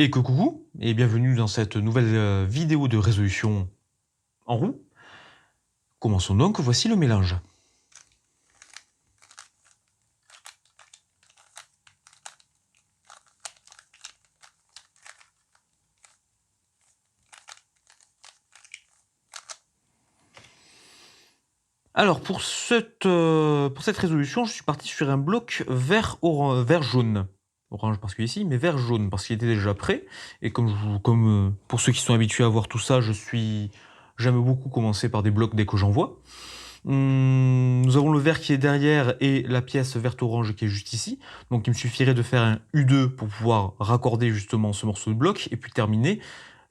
Et que coucou, et bienvenue dans cette nouvelle vidéo de résolution en roue. Commençons donc, voici le mélange. Alors pour cette résolution, je suis parti sur un bloc vert jaune. Orange parce qu'il est ici, mais vert jaune parce qu'il était déjà prêt. Et comme pour ceux qui sont habitués à voir tout ça, j'aime beaucoup commencer par des blocs dès que j'en vois. Nous avons le vert qui est derrière et la pièce verte-orange qui est juste ici. Donc il me suffirait de faire un U2 pour pouvoir raccorder justement ce morceau de bloc et puis terminer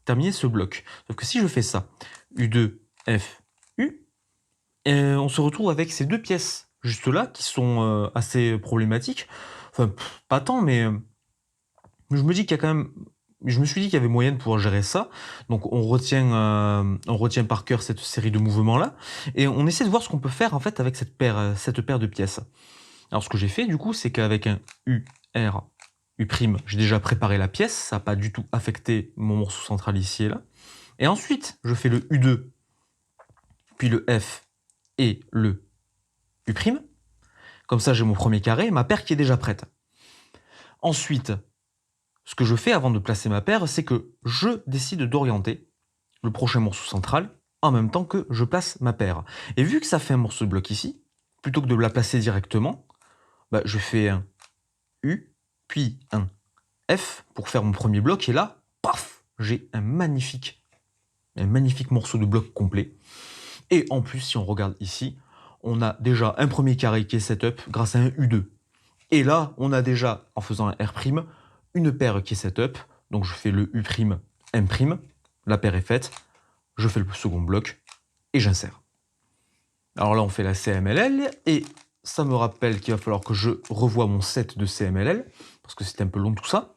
ce bloc. Sauf que si je fais ça, U2, F, U, on se retrouve avec ces deux pièces juste là qui sont assez problématiques. Enfin, pas tant, mais je me dis qu'il y a quand même... Je me suis dit qu'il y avait moyen de pouvoir gérer ça. Donc on retient par cœur cette série de mouvements-là. Et on essaie de voir ce qu'on peut faire en fait avec cette paire de pièces. Alors ce que j'ai fait du coup, c'est qu'avec un U, R, U', j'ai déjà préparé la pièce. Ça n'a pas du tout affecté mon morceau central ici et là. Et ensuite, je fais le U2, puis le F et le U'. Comme ça, j'ai mon premier carré, ma paire qui est déjà prête. Ensuite, ce que je fais avant de placer ma paire, c'est que je décide d'orienter le prochain morceau central en même temps que je place ma paire. Et vu que ça fait un morceau de bloc ici, plutôt que de la placer directement, bah, je fais un U, puis un F pour faire mon premier bloc. Et là, paf, j'ai un magnifique morceau de bloc complet. Et en plus, si on regarde ici, on a déjà un premier carré qui est setup grâce à un U2. Et là, on a déjà, en faisant un R', une paire qui est setup. Donc je fais le U', M', la paire est faite, je fais le second bloc et j'insère. Alors là, on fait la CMLL et ça me rappelle qu'il va falloir que je revoie mon set de CMLL parce que c'est un peu long tout ça.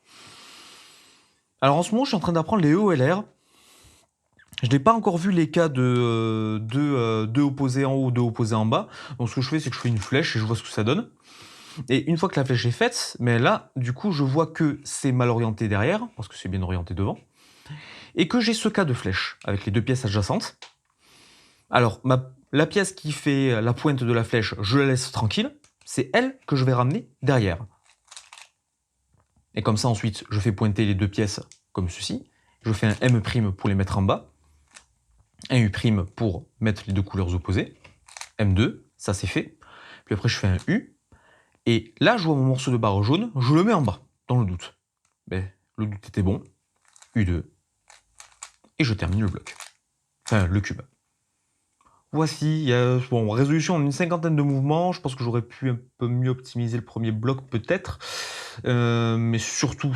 Alors en ce moment, je suis en train d'apprendre les EOLR. Je n'ai pas encore vu les cas de deux opposés en haut, deux opposés en bas. Donc ce que je fais, c'est que je fais une flèche et je vois ce que ça donne. Et une fois que la flèche est faite, mais là, du coup, je vois que c'est mal orienté derrière, parce que c'est bien orienté devant, et que j'ai ce cas de flèche, avec les deux pièces adjacentes. Alors, la pièce qui fait la pointe de la flèche, je la laisse tranquille, c'est elle que je vais ramener derrière. Et comme ça, ensuite, je fais pointer les deux pièces comme ceci, je fais un M' pour les mettre en bas, un U' pour mettre les deux couleurs opposées, M2, ça c'est fait, puis après je fais un U, et là, je vois mon morceau de barre jaune, je le mets en bas, dans le doute. Ben, le doute était bon, U2, et je termine le bloc. Enfin, le cube. Voici, bon, résolution en une cinquantaine de mouvements, je pense que j'aurais pu un peu mieux optimiser le premier bloc peut-être, mais surtout,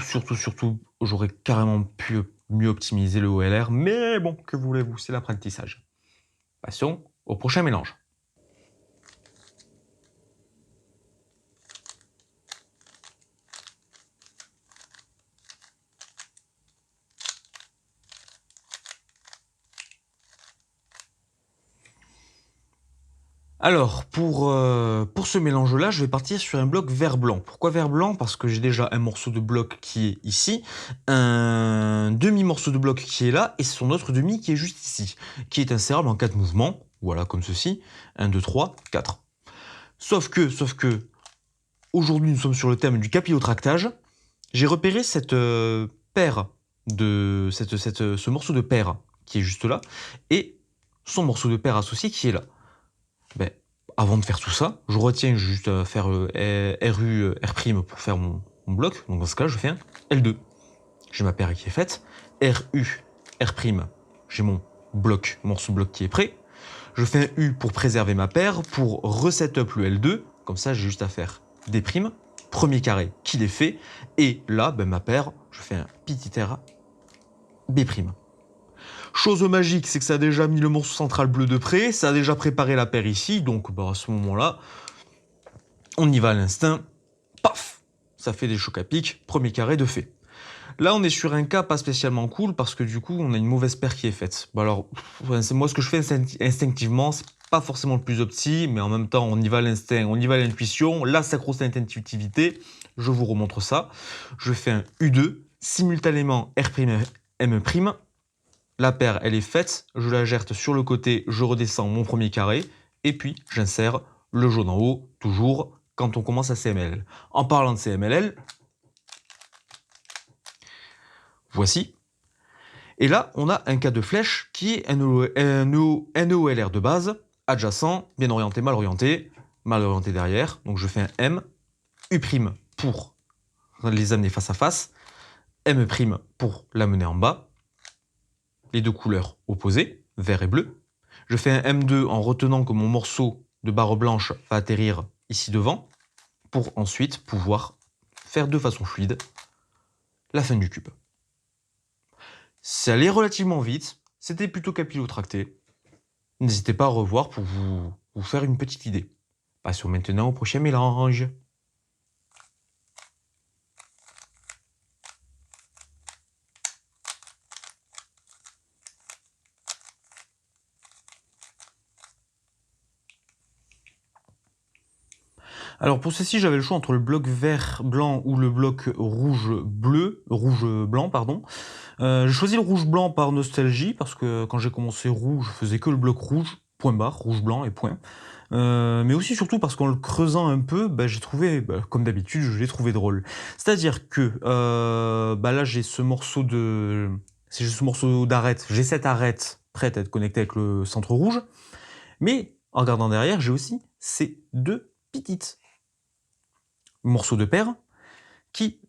j'aurais carrément pu mieux optimiser le OLR, mais bon, que voulez-vous, c'est l'apprentissage. Passons au prochain mélange. Alors, pour ce mélange-là, je vais partir sur un bloc vert-blanc. Pourquoi vert-blanc? Parce que j'ai déjà un morceau de bloc qui est ici, un demi-morceau de bloc qui est là, et son autre demi qui est juste ici, qui est insérable en 4 mouvements, voilà, comme ceci, 1, 2, 3, 4. Sauf que, aujourd'hui nous sommes sur le thème du capillotractage, j'ai repéré cette paire de... ce morceau de paire qui est juste là, et son morceau de paire associé qui est là. Ben, avant de faire tout ça, je retiens juste à faire RU, R' pour faire mon bloc. Donc dans ce cas, je fais un L2. J'ai ma paire qui est faite. RU, R', j'ai mon bloc, morceau bloc qui est prêt. Je fais un U pour préserver ma paire, pour reset-up le L2. Comme ça, j'ai juste à faire des primes. Premier carré qu'il est fait. Et là, ben, ma paire, je fais un petit R, B'. Chose magique, c'est que ça a déjà mis le morceau central bleu de près, ça a déjà préparé la paire ici, donc bah, à ce moment-là, on y va à l'instinct, paf, ça fait des chocs à pic, premier carré de fait. Là, on est sur un cas pas spécialement cool, parce que du coup, on a une mauvaise paire qui est faite. Bah alors, moi, ce que je fais instinctivement, c'est pas forcément le plus opti, mais en même temps, on y va à l'instinct, on y va à l'intuition, la sacro-sainte intuitivité, je vous remontre ça. Je fais un U2, simultanément R', M'. La paire, elle est faite, je la jette sur le côté, je redescends mon premier carré, et puis j'insère le jaune en haut, toujours quand on commence à CMLL. En parlant de CMLL, voici. Et là, on a un cas de flèche qui est un NOLR de base, adjacent, bien orienté, mal orienté derrière. Donc je fais un M, U' pour les amener face à face, M' pour l'amener en bas. Les deux couleurs opposées, vert et bleu. Je fais un M2 en retenant que mon morceau de barre blanche va atterrir ici devant, pour ensuite pouvoir faire de façon fluide la fin du cube. Ça allait relativement vite, c'était plutôt capillotracté. N'hésitez pas à revoir pour vous faire une petite idée. Passons maintenant au prochain mélange. Alors pour ceci, j'avais le choix entre le bloc vert-blanc ou le bloc rouge-blanc, pardon. J'ai choisi le rouge-blanc par nostalgie, parce que quand j'ai commencé rouge, je faisais que le bloc rouge, point barre, rouge-blanc et point. Mais aussi surtout parce qu'en le creusant un peu, j'ai trouvé, comme d'habitude, je l'ai trouvé drôle. C'est-à-dire que là j'ai ce morceau d'arête, j'ai cette arête prête à être connectée avec le centre rouge, mais en regardant derrière, j'ai aussi ces deux petites morceaux de paire qui,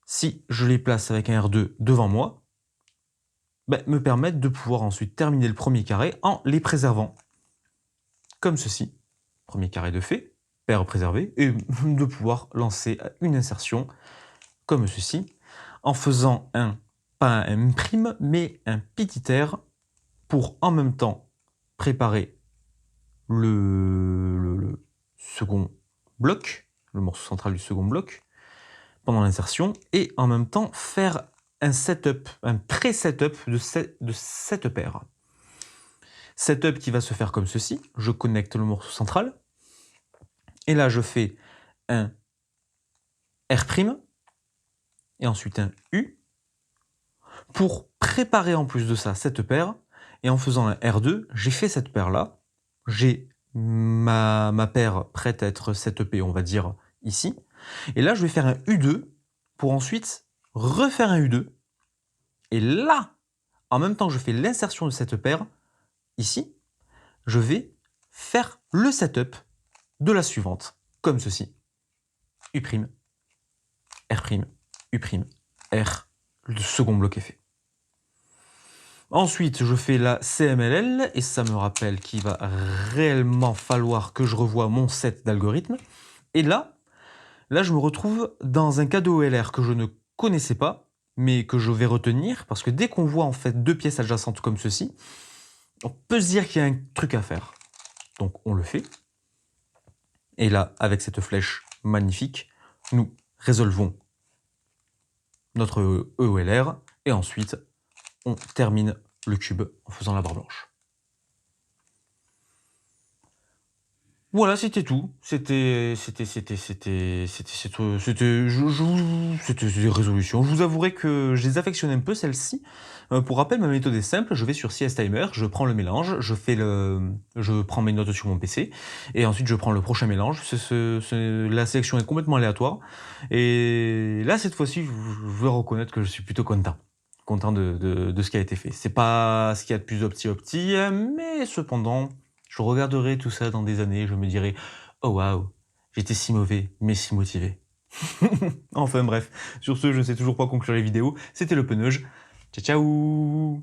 si je les place avec un R2 devant moi, me permettent de pouvoir ensuite terminer le premier carré en les préservant. Comme ceci, premier carré de fait, paire préservée, et de pouvoir lancer une insertion comme ceci, en faisant pas un M', mais un petit R, pour en même temps préparer le second bloc, le morceau central du second bloc, pendant l'insertion, et en même temps faire un setup, un pré-setup de cette paire. Setup qui va se faire comme ceci, je connecte le morceau central, et là je fais un R', et ensuite un U, pour préparer en plus de ça cette paire, et en faisant un R2, j'ai fait cette paire-là, j'ai ma paire prête à être setupée, on va dire, ici, et là je vais faire un U2, pour ensuite refaire un U2, et là, en même temps que je fais l'insertion de cette paire, ici, je vais faire le setup de la suivante, comme ceci. U', R', U', R, le second bloc est fait. Ensuite, je fais la CMLL, et ça me rappelle qu'il va réellement falloir que je revoie mon set d'algorithmes. Et là, je me retrouve dans un cas de OLR que je ne connaissais pas, mais que je vais retenir, parce que dès qu'on voit en fait deux pièces adjacentes comme ceci, on peut se dire qu'il y a un truc à faire. Donc on le fait. Et là, avec cette flèche magnifique, nous résolvons notre EOLR, et ensuite on termine le cube en faisant la barre blanche. Voilà, c'était tout. C'était des résolutions. Je vous avouerai que je les affectionne un peu, celles-ci. Pour rappel, ma méthode est simple. Je vais sur CS Timer, je prends le mélange, je prends mes notes sur mon PC, et ensuite je prends le prochain mélange. La sélection est complètement aléatoire. Et là, cette fois-ci, je veux reconnaître que je suis plutôt content de ce qui a été fait. C'est pas ce qu'il y a de plus opti, mais cependant, je regarderai tout ça dans des années et je me dirai « Oh waouh, j'étais si mauvais, mais si motivé. » Enfin bref, sur ce, je ne sais toujours pas conclure les vidéos. C'était le Peneuge. Ciao ciao.